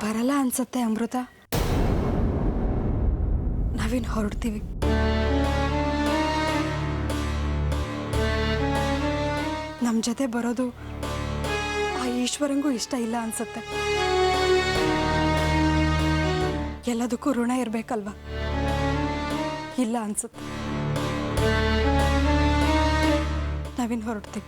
ಬರಲ್ಲ ಅನ್ಸತ್ತೆ ಅಮೃತ. ನಾವಿನ್ ಹೊರಡ್ತೀವಿ. ನಮ್ಮ ಜೊತೆ ಬರೋದು ಆ ಈಶ್ವರಂಗೂ ಇಷ್ಟ ಇಲ್ಲ ಅನ್ಸತ್ತೆ. ಎಲ್ಲದಕ್ಕೂ ಋಣ ಇರಬೇಕಲ್ವಾ? ಇಲ್ಲ ಅನ್ಸುತ್ತೆ. ನಾವಿನ್ ಹೊರಡ್ತೀವಿ.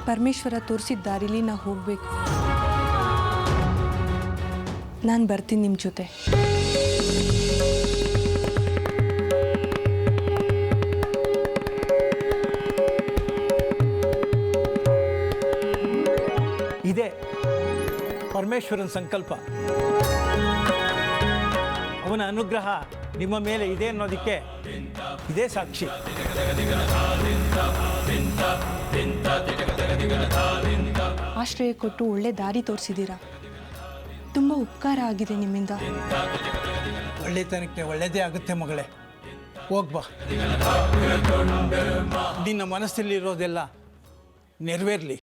ಪರಮೇಶ್ವರ ತೋರಿಸಿದ ದಾರಿಲಿ ನಾವು ಹೋಗಬೇಕು. ನಾನು ಬರ್ತೀನಿ ನಿಮ್ಮ ಜೊತೆ. ಇದೇ ಪರಮೇಶ್ವರನ ಸಂಕಲ್ಪ. ಅವನ ಅನುಗ್ರಹ ನಿಮ್ಮ ಮೇಲೆ ಇದೆ ಅನ್ನೋದಕ್ಕೆ ಇದೇ ಸಾಕ್ಷಿ. ಆಶ್ರಯ ಕೊಟ್ಟು ಒಳ್ಳೆ ದಾರಿ ತೋರಿಸಿದ್ದೀರಾ. ತುಂಬ ಉಪಕಾರ ಆಗಿದೆ ನಿಮ್ಮಿಂದ. ಒಳ್ಳೆತನಕ್ಕೆ ಒಳ್ಳೆಯದೇ ಆಗುತ್ತೆ ಮಗಳೇ. ಹೋಗ್ಬಾ. ನಿನ್ನ ಮನಸ್ಸಲ್ಲಿರೋದೆಲ್ಲ ನೆರವೇರಲಿ.